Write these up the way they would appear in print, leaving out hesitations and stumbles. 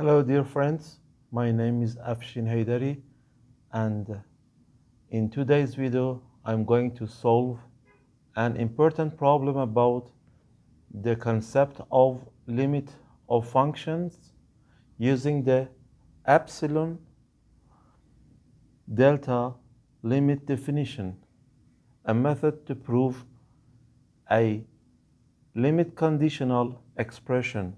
Hello dear friends, my name is Afshin Haydari, and in today's video I'm going to solve an important problem about the concept of limit of functions using the epsilon delta limit definition, a method to prove a limit conditional expression.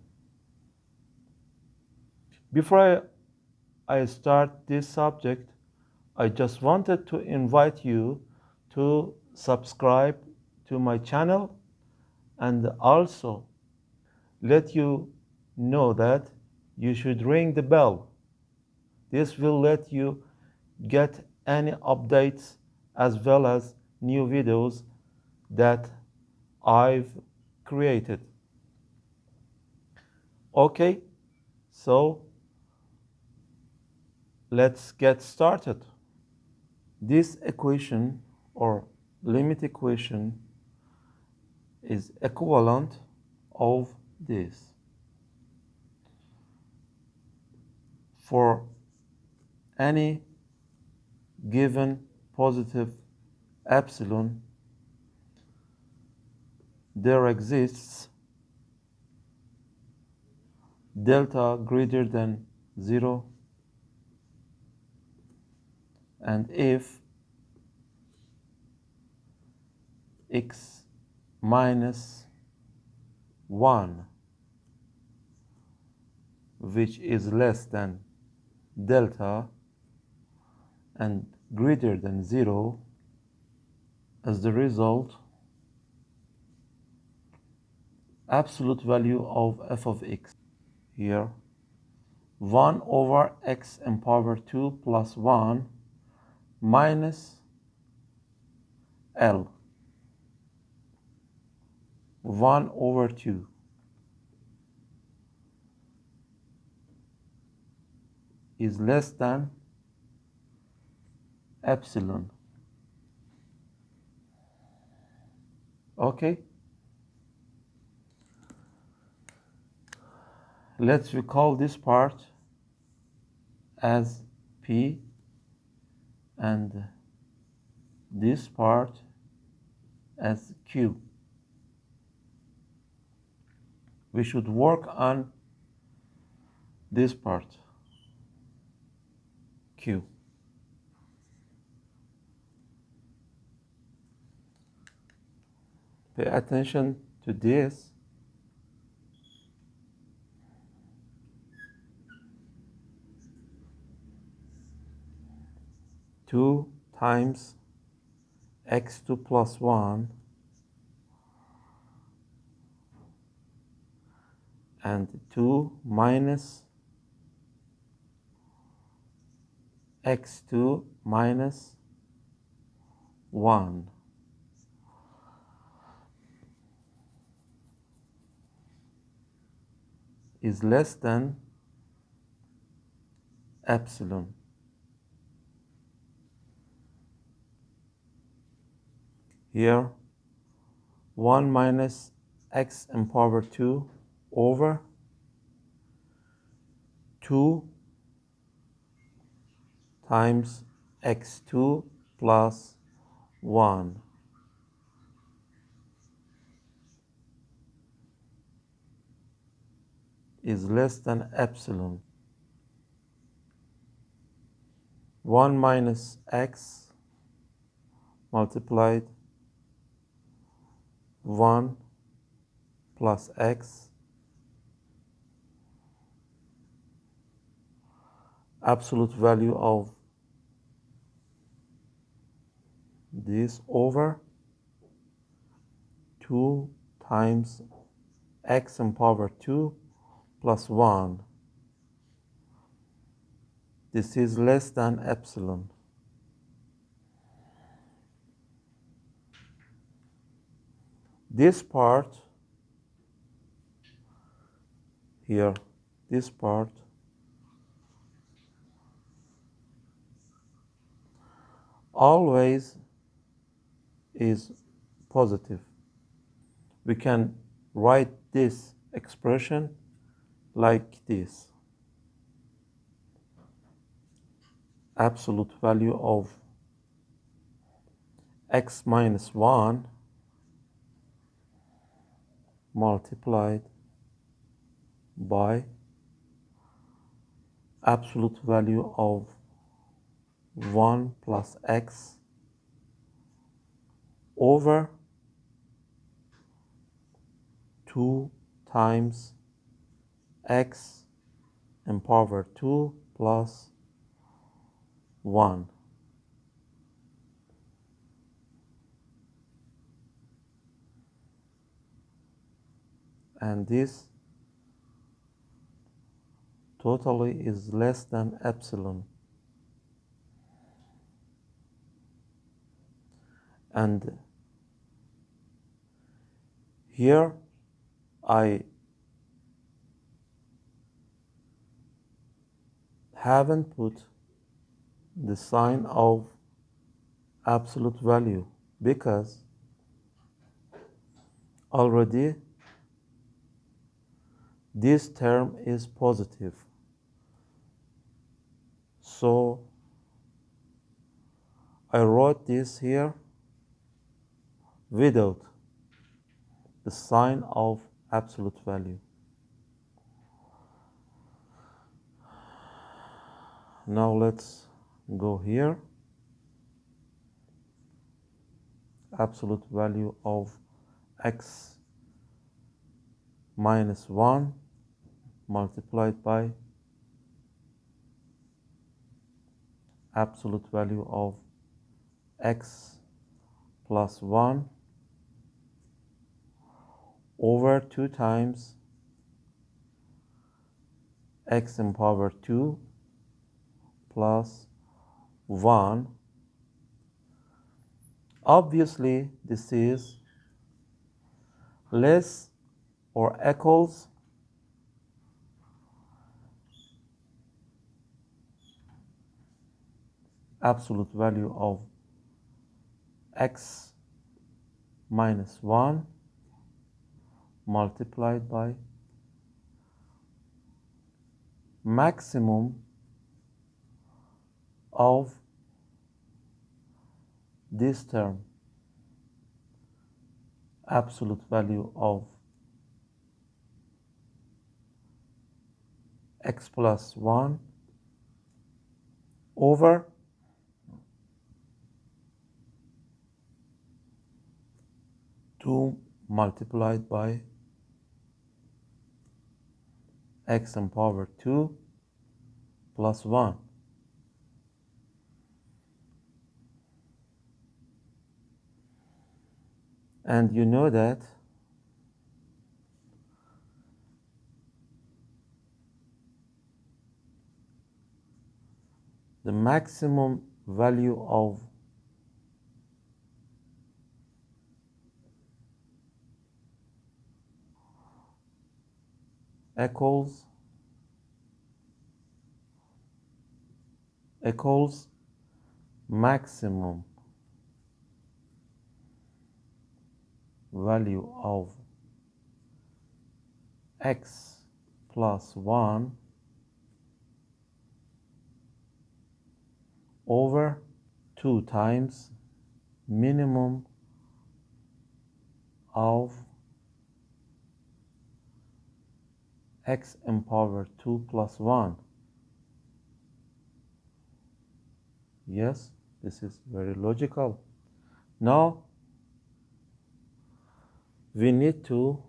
Before I start this subject, I just wanted to invite you to subscribe to my channel and also let you know that you should ring the bell. This will let you get any updates as well as new videos that I've created. Okay, so let's get started. This equation or limit equation is equivalent of this. For any given positive epsilon, there exists delta greater than 0, and if x minus 1, which is less than delta and greater than 0, as the result, absolute value of f of x here 1 over x in power 2 plus 1 minus L 1 over 2 is less than epsilon. Okay, let's recall this part as P and this part as Q. We should work on this part, Q. Pay attention to this. Two times x2 plus 1 and 2 minus x2 minus 1 is less than epsilon. Here 1 minus x in power 2 over 2 times x2 plus 1 is less than epsilon. 1 minus x multiplied 1 plus x, absolute value of this over 2 times x in power 2 plus 1. This is less than epsilon. This part here, this part always is positive. We can write this expression like this. absolute value of x minus 1 multiplied by absolute value of 1 plus x over 2 times x in power 2 plus 1. And this totally is less than epsilon. And here I haven't put the sign of absolute value because already this term is positive. So I wrote this here without the sign of absolute value. Now let's go here. Absolute value of x minus 1 multiplied by absolute value of x plus 1 over 2 times x in power 2 plus 1. Obviously, this is less or equals absolute value of x minus 1 multiplied by maximum of this term, absolute value of x plus 1 over two multiplied by x in power 2 plus 1. And you know that the maximum value of equals maximum value of x plus 1 over 2 times minimum of x in power 2 plus 1. Yes, this is very logical. Now we need to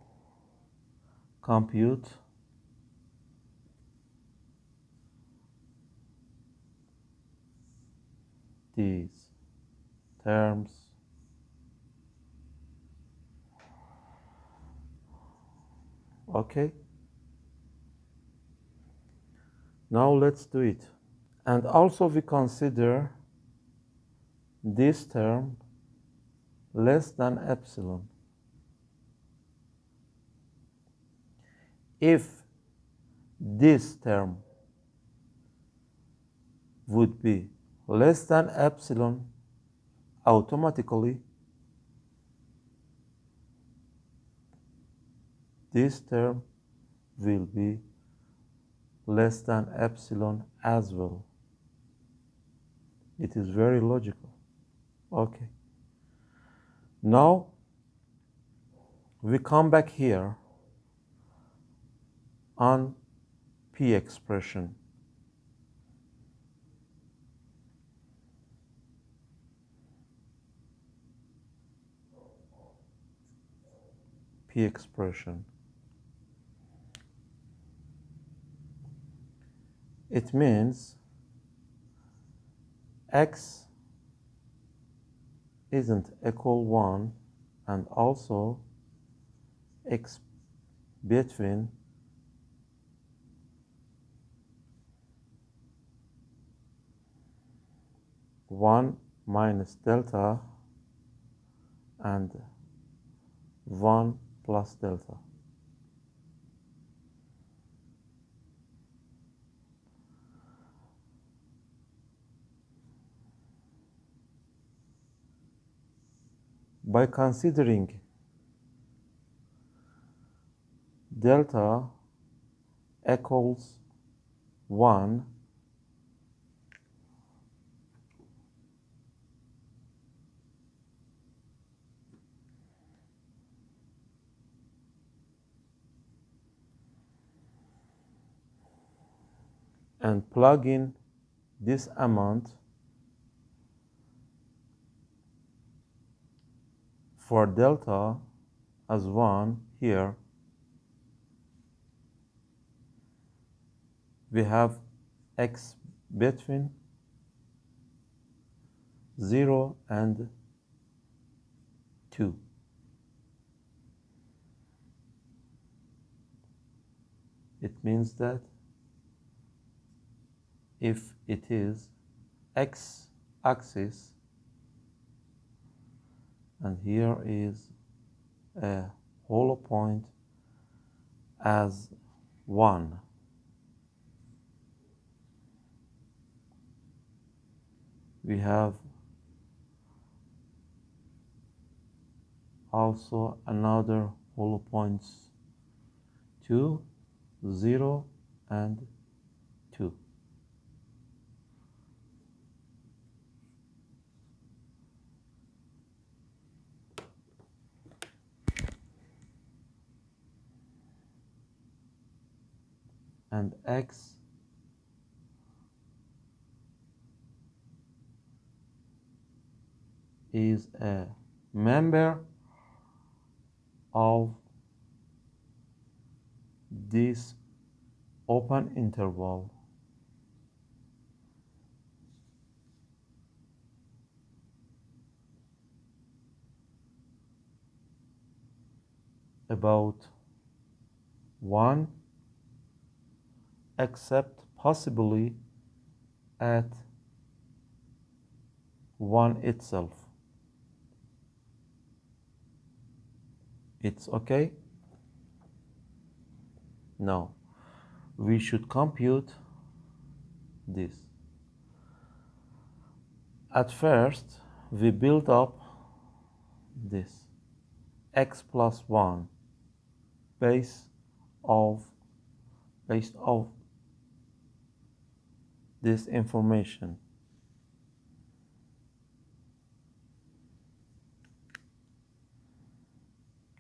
compute these terms. Okay, now let's do it. And also we consider this term less than epsilon. If this term would be less than epsilon, automatically this term will be less than epsilon as well. It is very logical. Okay. Now we come back here on P expression. P expression. It means x isn't equal 1 and also x between one minus delta and 1 plus delta. By considering delta equals 1, and plug in this amount for delta as 1 here, we have x between 0 and 2. It means that if it is x-axis and here is a hollow point as 1, we have also another hollow points 2, 0 and 2. And x is a member of this open interval about 1 except possibly at 1 itself. It's okay? Now, we should compute this. At first, we build up this x plus 1 based of this information.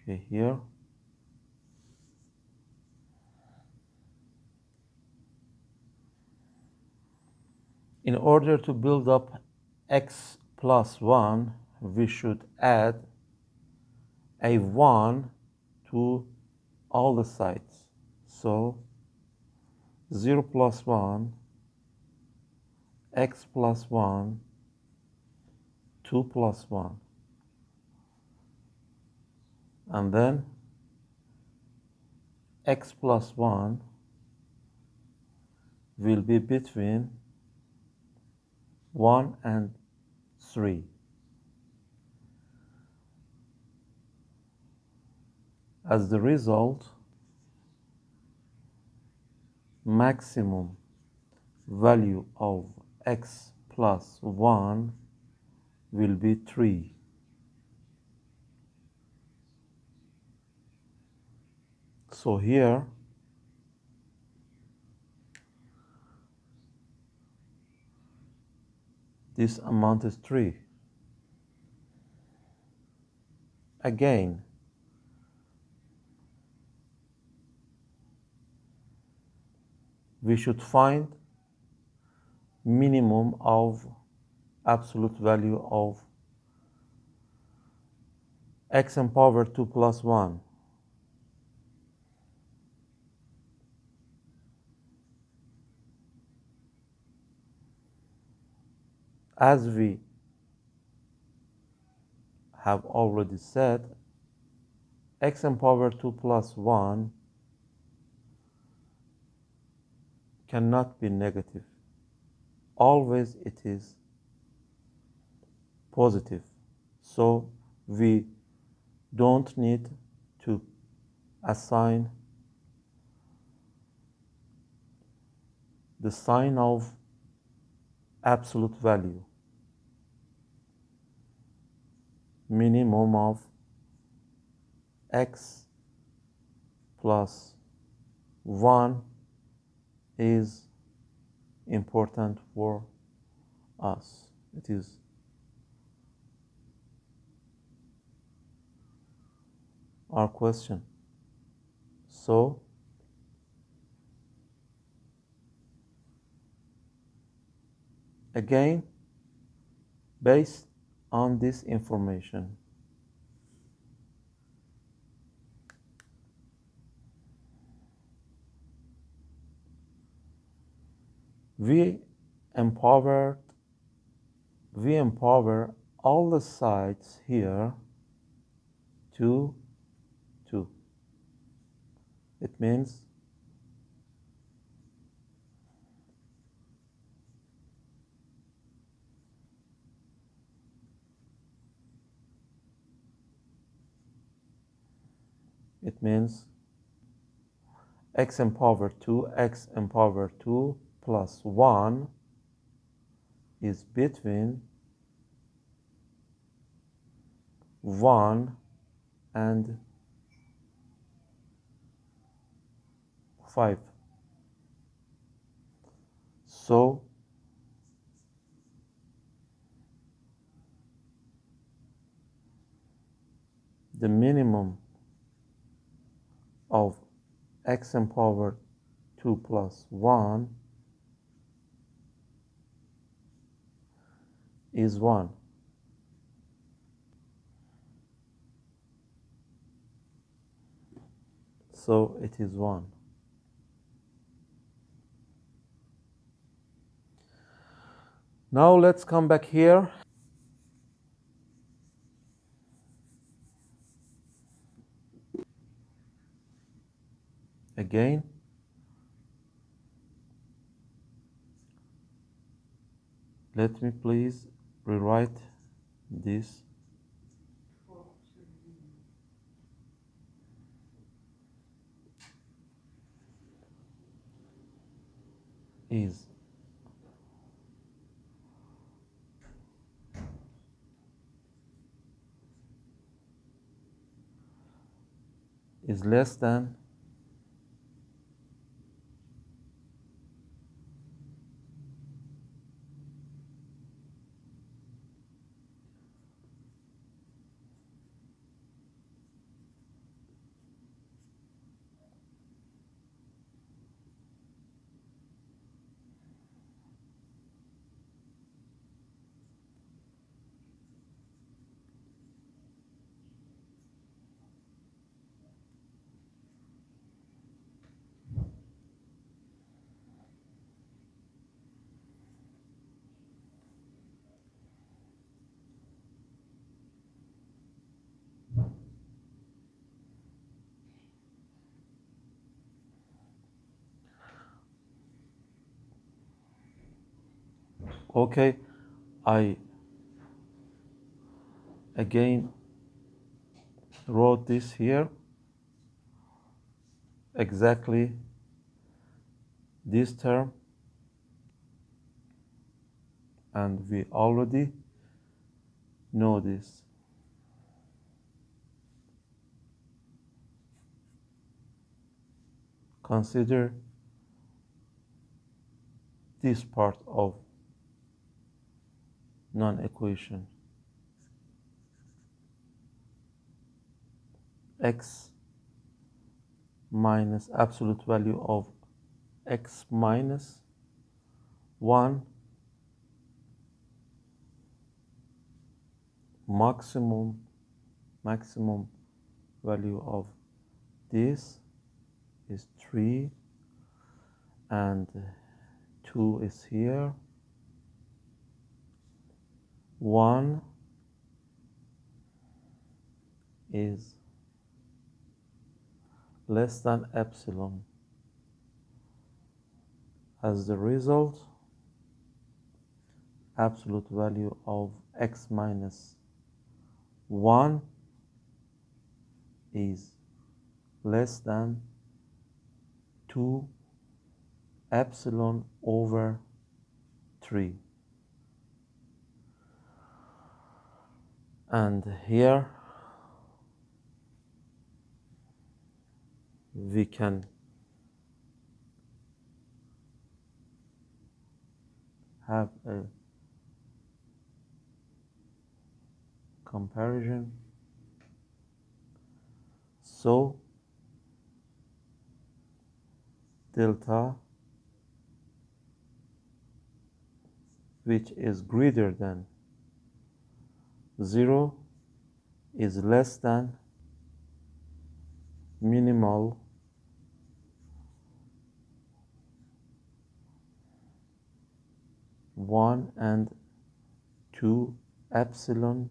Okay, here. In order to build up x plus 1, we should add a 1 to all the sides. So 0 plus 1, x plus 1, 2 plus 1. And then x plus 1 will be between 1 and 3. As the result, maximum value of x plus 1 will be 3. So here this amount is 3. Again, we should find minimum of absolute value of x in power 2 plus 1. As we have already said, x in power 2 plus 1 cannot be negative. Always it is positive. So we don't need to assign the sign of absolute value. Minimum of x plus 1 is important for us. It is our question. So again, based on this information, we empower all the sides here to 2. It means x in power 2, x in power 2 plus 1 is between 1 and 5. So the minimum of x in power 2 plus 1 is 1. So it is 1. Now let's come back here. Again, let me please rewrite this. Is less than okay. I again wrote this here, exactly this term, and we already know this. Consider this part of non-equation. X minus absolute value of x minus 1 maximum value of this is 3 and 2 is here. 1 is less than epsilon. As the result, absolute value of x minus 1 is less than 2 epsilon over 3. And here we can have a comparison. So delta, which is greater than 0, is less than minimal one and 2 epsilon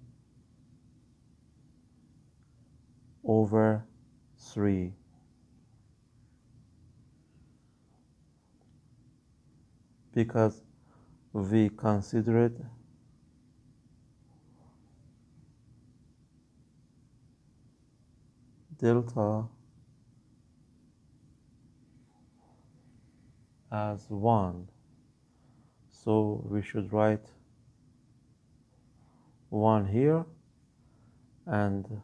over 3. Because we considered delta as 1, so we should write 1 here and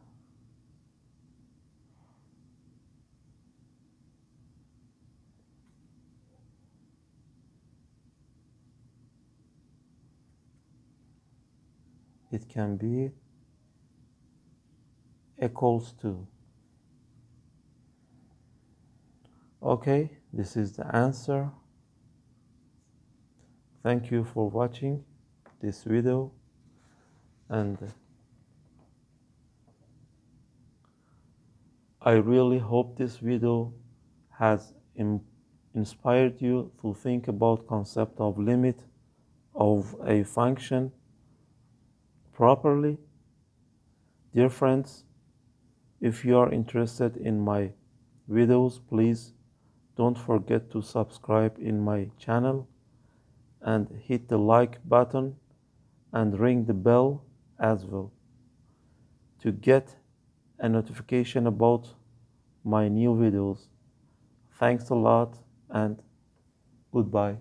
it can be equals to. Okay, this is the answer. Thank you for watching this video, and I really hope this video has inspired you to think about concept of limit of a function properly. Dear friends, if you are interested in my videos, please don't forget to subscribe in my channel and hit the like button and ring the bell as well to get a notification about my new videos. Thanks a lot and goodbye.